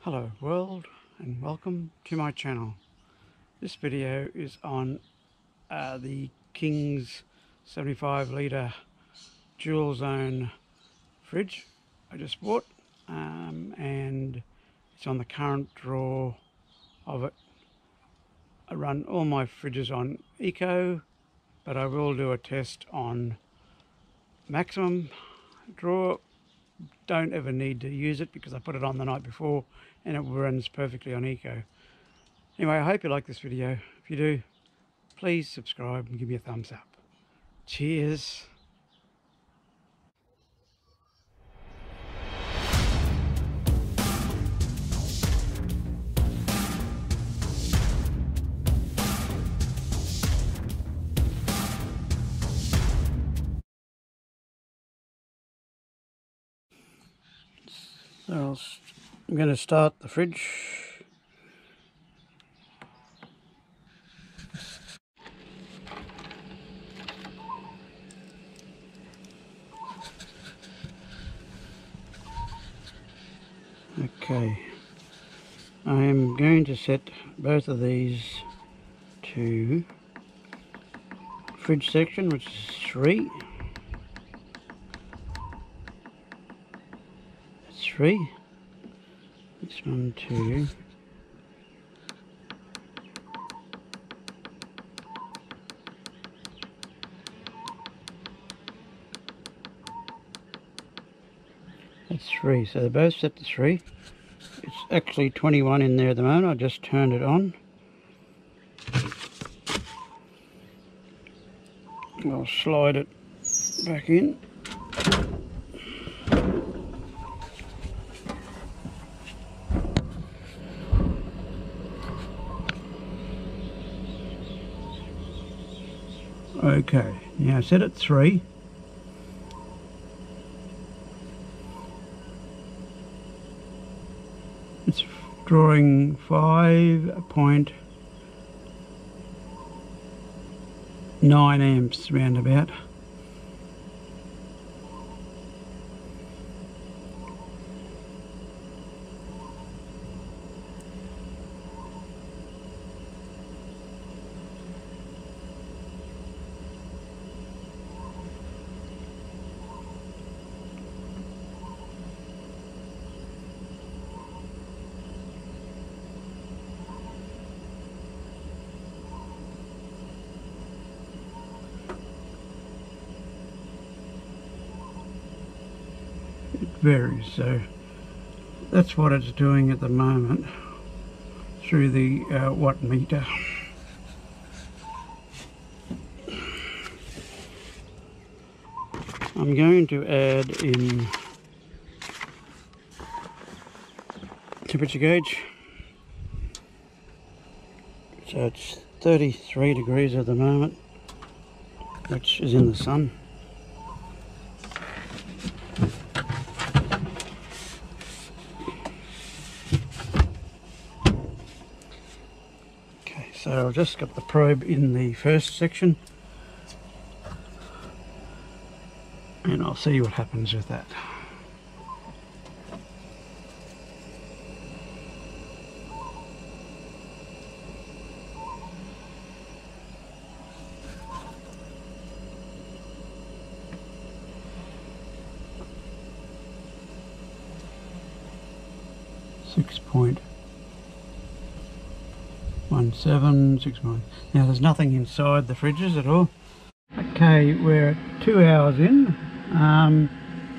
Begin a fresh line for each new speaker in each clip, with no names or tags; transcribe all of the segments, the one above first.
Hello world, and welcome to my channel. This video is on the King's 75 litre dual zone fridge I just bought, and it's on the current draw of it. I run all my fridges on eco, but I will do a test on maximum draw. Don't ever need to use it because I put it on the night before and it runs perfectly on eco. Anyway, I hope you like this video. If you do, please subscribe and give me a thumbs up. Cheers. So I'm going to start the fridge. Okay, I am going to set both of these to fridge section, which is 3. That's 3. This one 2. That's 3, so they're both set to 3. It's actually 21 in there at the moment. I just turned it on. I'll slide it back in. Okay, now set at 3. It's drawing 5.9 amps roundabout. Varies, so that's what it's doing at the moment through the watt meter. I'm going to add in temperature gauge, so it's 33 degrees at the moment, which is in the sun. So I've just got the probe in the first section, and I'll see what happens with that. .17, 6 months. Now there's nothing inside the fridges at all. Okay, we're at 2 hours in.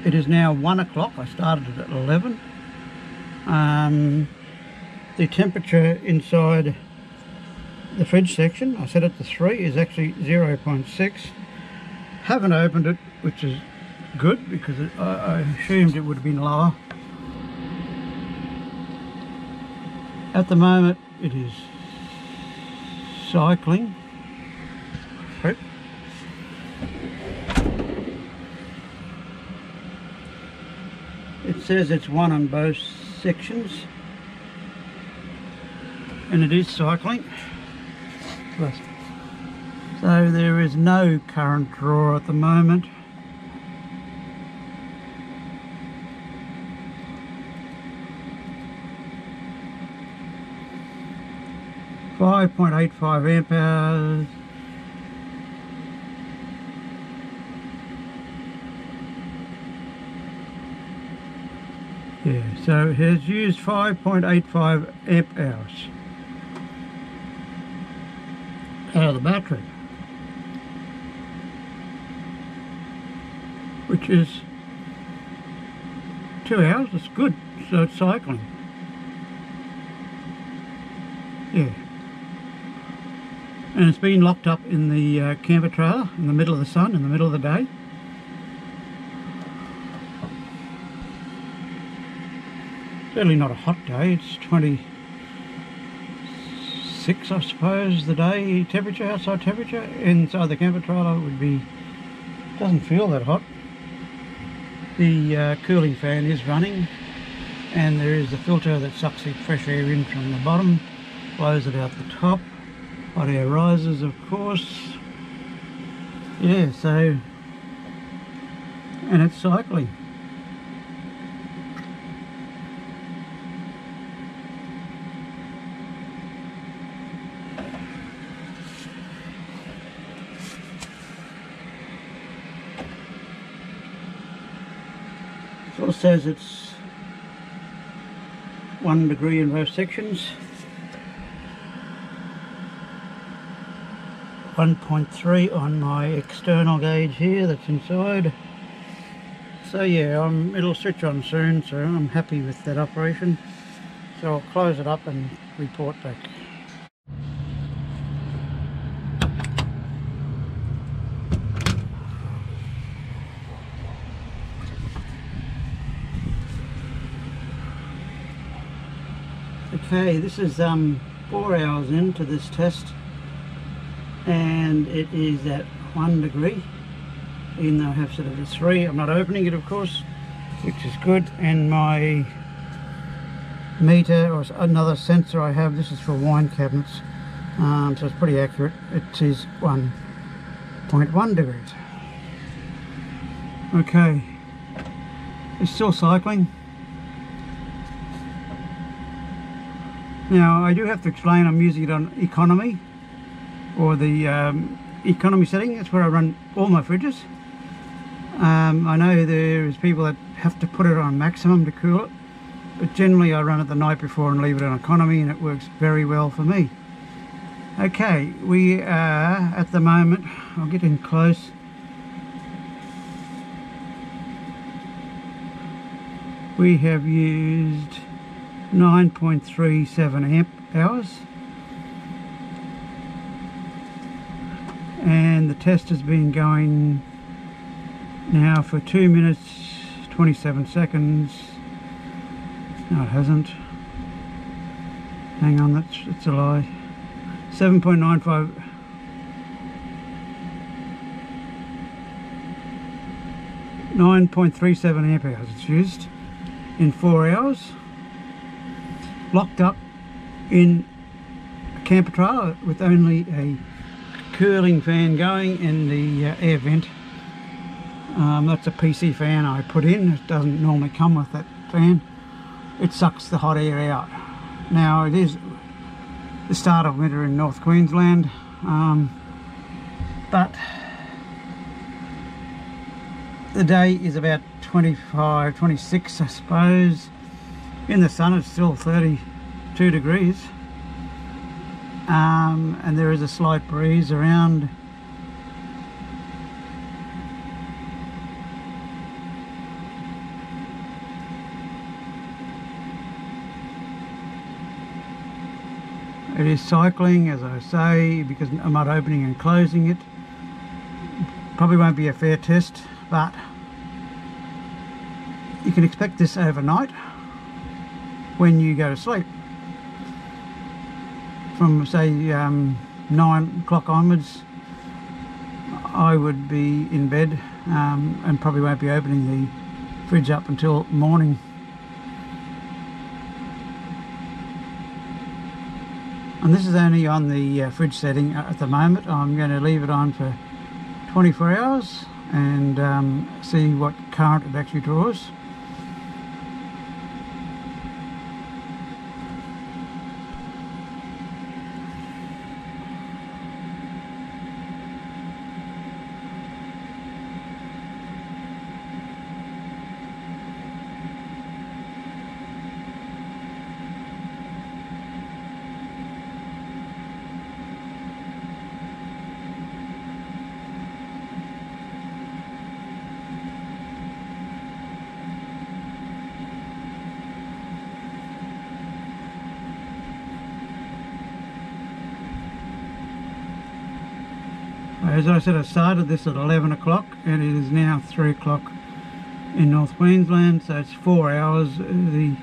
It is now 1 o'clock. I started it at 11. The temperature inside the fridge section, I set it to 3, is actually 0.6. Haven't opened it, which is good because I assumed it would have been lower. At the moment it is cycling. Right. It says it's 1 on both sections, and it is cycling. So there is no current draw at the moment. 5.85 amp hours. Yeah, so it has used 5.85 amp hours out of the battery, which is 2 hours. It's good, so it's cycling. Yeah, and it's been locked up in the camper trailer in the middle of the sun, in the middle of the day. Certainly not a hot day. It's 26, I suppose, the day temperature, outside temperature. Inside the camper trailer would be, doesn't feel that hot. The cooling fan is running, and there is the filter that sucks the fresh air in from the bottom, blows it out the top. Hot air rises, of course. Yeah, so, and it's cycling. It says it's 1 degree in both sections. 1.3 on my external gauge here that's inside. So yeah, it'll switch on soon, so I'm happy with that operation. So I'll close it up and report back. Okay, this is 4 hours into this test, and it is at 1 degree, even though I have set it at 3. I'm not opening it, of course, which is good. And my meter, or another sensor I have, this is for wine cabinets, so it's pretty accurate. It is 1.1 degrees. Okay, it's still cycling. Now I do have to explain I'm using it on economy, or the economy setting. That's where I run all my fridges. I know there's people that have to put it on maximum to cool it, but generally I run it the night before and leave it on economy, and it works very well for me. Okay, we are at the moment, I'll get in close. We have used 9.37 amp hours, and the test has been going now for 2 minutes 27 seconds. No, it hasn't. Hang on, it's a lie. 7.95. 9.37 amp hours it's used in 4 hours. Locked up in a camper trailer with only a cooling fan going and the air vent. That's a PC fan I put in. It doesn't normally come with that fan. It sucks the hot air out. Now it is the start of winter in North Queensland, but the day is about 25, 26 I suppose. In the sun it's still 32 degrees, and there is a slight breeze around. It is cycling, as I say, because I'm not opening and closing it. Probably won't be a fair test, but you can expect this overnight when you go to sleep. From say 9 o'clock onwards, I would be in bed, and probably won't be opening the fridge up until morning. And this is only on the fridge setting at the moment. I'm going to leave it on for 24 hours and see what current it actually draws. As I said, I started this at 11 o'clock and it is now 3 o'clock in North Queensland, so it's 4 hours. The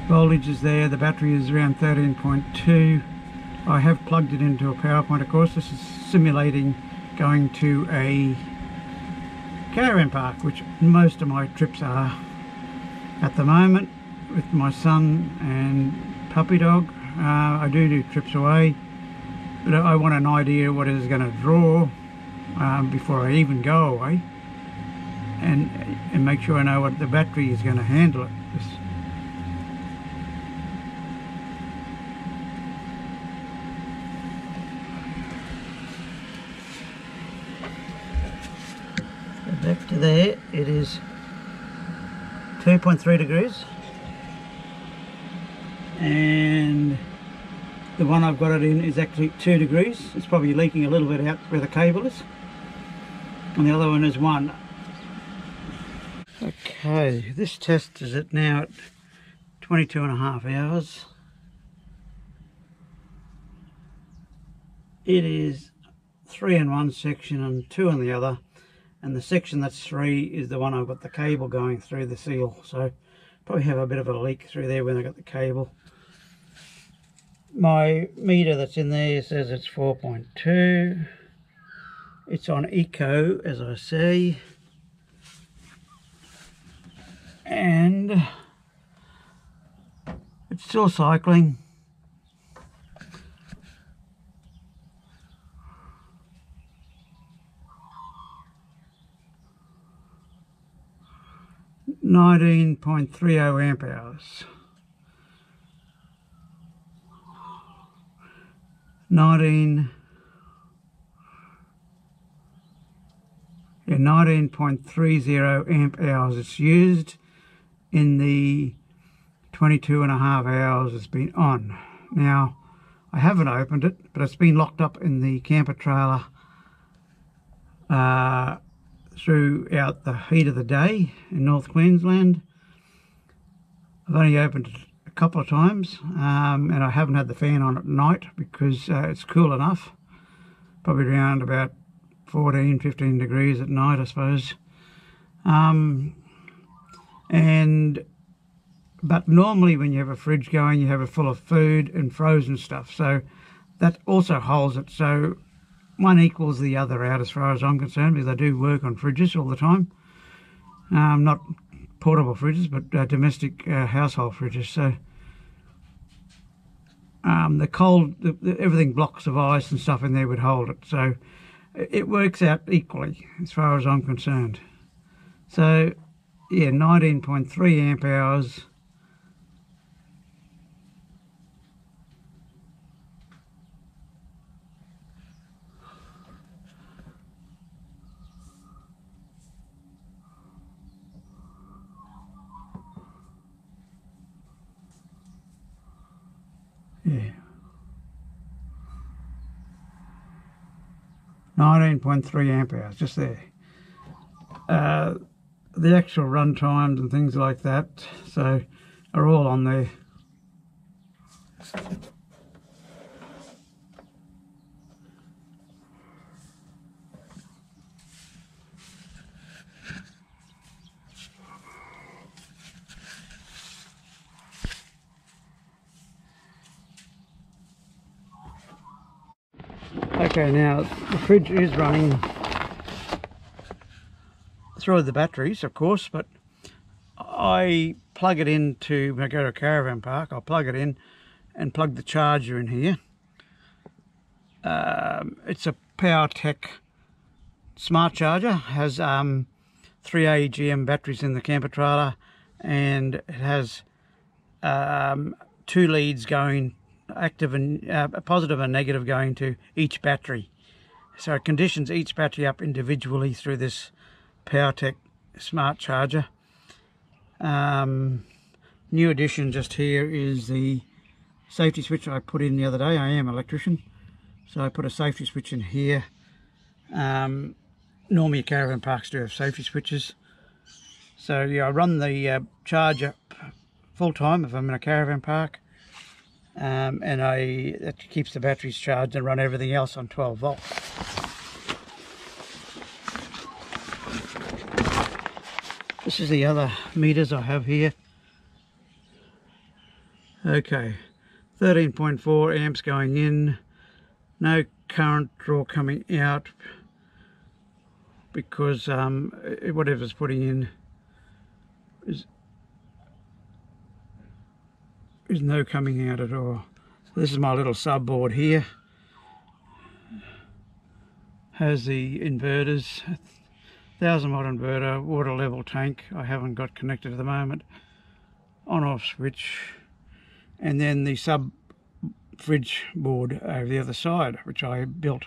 voltage is there, the battery is around 13.2. I have plugged it into a power point. Of course, this is simulating going to a caravan park, which most of my trips are at the moment with my son and puppy dog. I do trips away, but I want an idea what it is going to draw before I even go away, and make sure I know what the battery is going to handle it. Back to there, it is 2.3 degrees, and the one I've got it in is actually 2 degrees. It's probably leaking a little bit out where the cable is, and the other one is 1. Okay, this test is at now at 22.5 hours. It is 3 in one section and 2 in the other, and the section that's 3 is the one I've got the cable going through the seal, so probably have a bit of a leak through there when I got the cable. My meter that's in there says it's 4.2. It's on eco, as I say, and it's still cycling. .30 amp hours. 19.30 amp hours it's used in the 22.5 hours it's been on. Now, I haven't opened it, but it's been locked up in the camper trailer throughout the heat of the day in North Queensland. I've only opened it a couple of times, and I haven't had the fan on at night because it's cool enough, probably around about 14-15 degrees at night, I suppose. But normally when you have a fridge going, you have it full of food and frozen stuff, so that also holds it. So one equals the other out as far as I'm concerned, because I do work on fridges all the time. Not portable fridges, but domestic household fridges. So the cold, everything blocks of ice and stuff in there would hold it. So it works out equally as far as I'm concerned. So yeah, 19.3 amp hours. Yeah, 19.3 amp hours, just there. The actual run times and things like that, so are all on there. Okay, now the fridge is running through the batteries, of course, but I plug it into, when I go to a caravan park, I'll plug it in and plug the charger in here. It's a PowerTech smart charger, has 3 AGM batteries in the camper trailer, and it has 2 leads going, active and positive and negative, going to each battery. So it conditions each battery up individually through this PowerTech smart charger. New addition just here is the safety switch I put in the other day. I am an electrician, so I put a safety switch in here. Normally caravan parks do have safety switches, so yeah, I run the charger full time if I'm in a caravan park. and that keeps the batteries charged and run everything else on 12 volts. This is the other meters I have here. Okay, 13.4 amps going in, no current draw coming out because whatever's putting in is no coming out at all. This is my little sub board here. Has the inverters, 1000 watt inverter, water level tank I haven't got connected at the moment, on off switch, and then the sub fridge board over the other side which I built.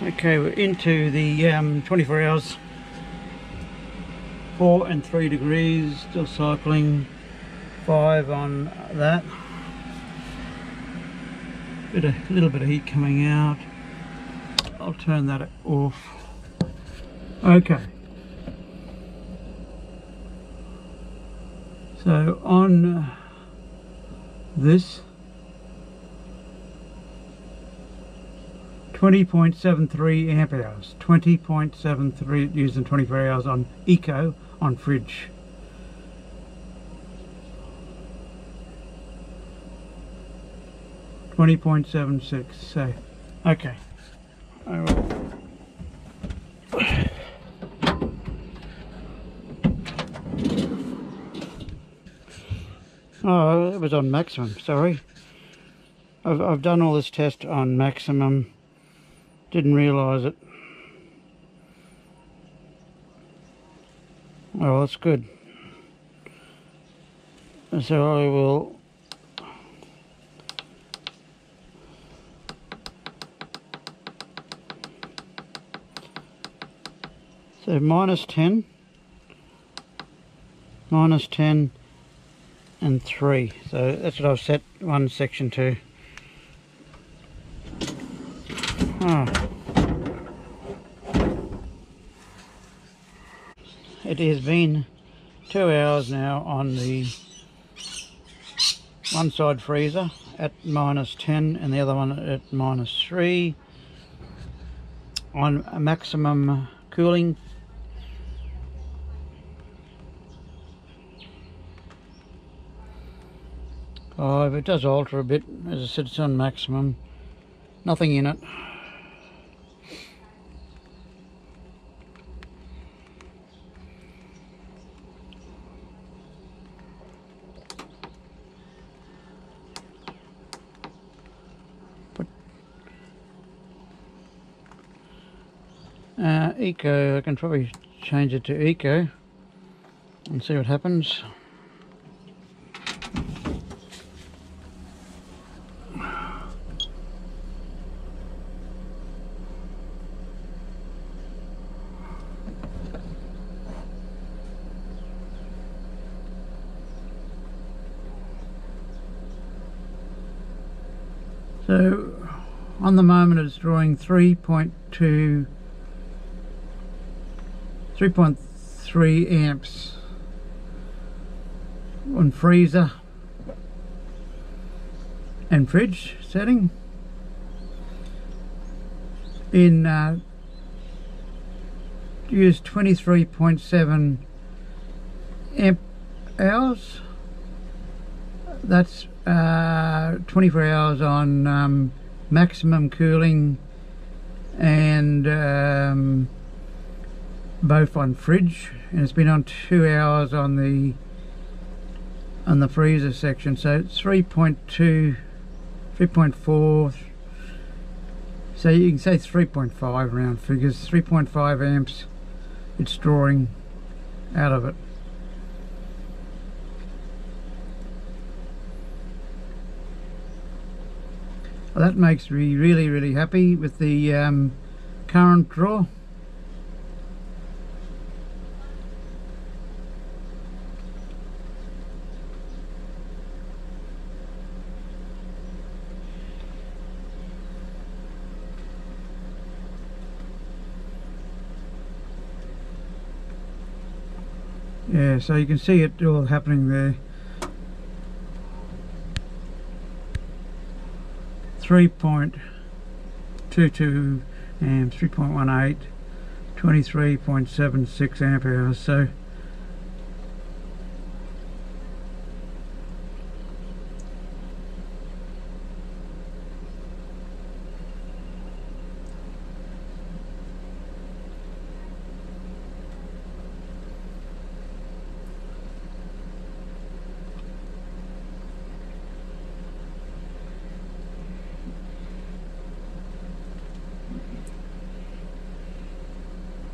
Okay, we're into the 24 hours, 4 and 3 degrees, still cycling, 5 on that. A little bit of heat coming out. I'll turn that off. Okay. So on this 20.73 amp hours, 20.73 used in 24 hours on Eco on fridge. .76. So okay, I will. Oh, it was on maximum, sorry. I've done all this test on maximum, didn't realise it. Oh, that's good. So I will minus 10 and 3, so that's what I've set one section to. It has been 2 hours now on the one side freezer at minus 10 and the other one at minus 3 on a maximum cooling. Oh, it does alter a bit. As I said, it's on maximum. Nothing in it. But Eco, I can probably change it to Eco and see what happens. So on the moment it's drawing 3.3 amps on freezer and fridge setting. In use 23.7 amp hours. That's 24 hours on maximum cooling and both on fridge, and it's been on 2 hours on the freezer section, so it's 3.2, 3.4, so you can say 3.5 round figures, 3.5 amps it's drawing out of it. Well, that makes me really happy with the current draw. Yeah, so you can see it all happening there. 3.22 amps, 3.18, 23.76 amp hours. So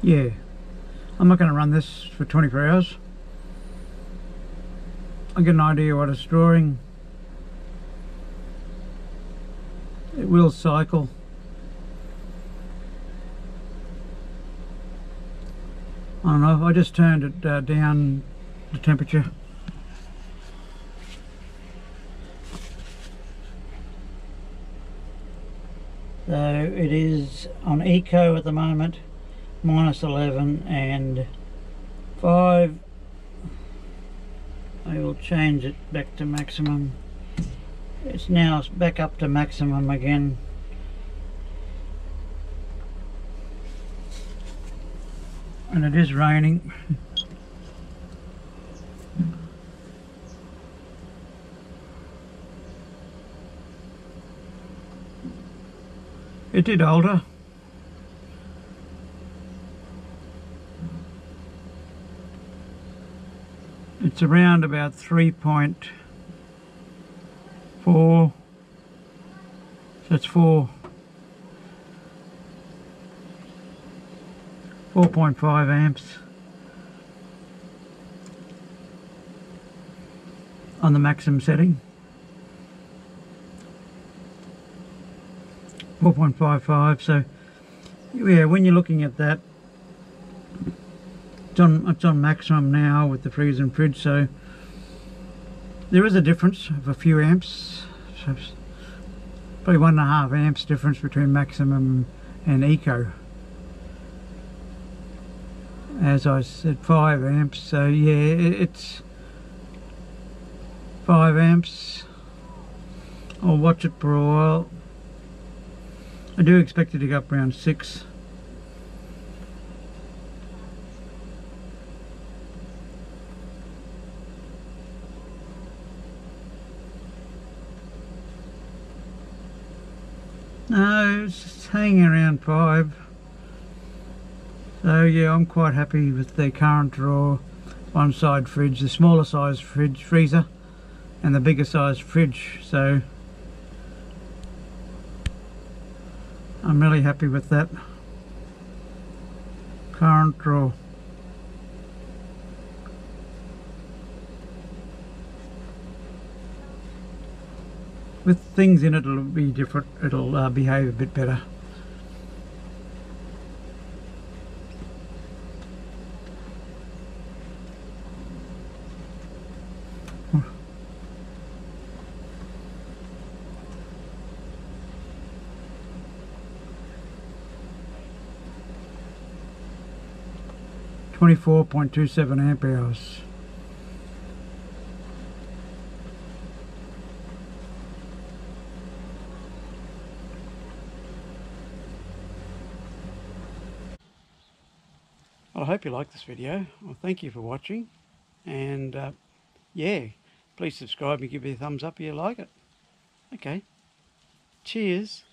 yeah, I'm not going to run this for 24 hours. I'll get an idea what it's drawing. It will cycle. I don't know, I just turned it down the temperature. So it is on eco at the moment, -11 and 5. I will change it back to maximum. It's now back up to maximum again. And it is raining. It did alter. It's around about 3.4. So it's 4.5 amps on the maximum setting. 4.55. So yeah, when you're looking at that, it's on maximum now with the freezer and fridge, so there is a difference of a few amps. So it's probably 1.5 amps difference between maximum and eco. As I said, 5 amps, so yeah, it's 5 amps. I'll watch it for a while. I do expect it to go up around 6. No, it's hanging around 5. So yeah, I'm quite happy with the current draw. One side fridge, the smaller size freezer, and the bigger size fridge. So I'm really happy with that current draw. With things in it, it'll be different. It'll behave a bit better. .27 amp hours. Well, I hope you like this video. Well, thank you for watching, and yeah, please subscribe and give me a thumbs up if you like it. Okay, cheers.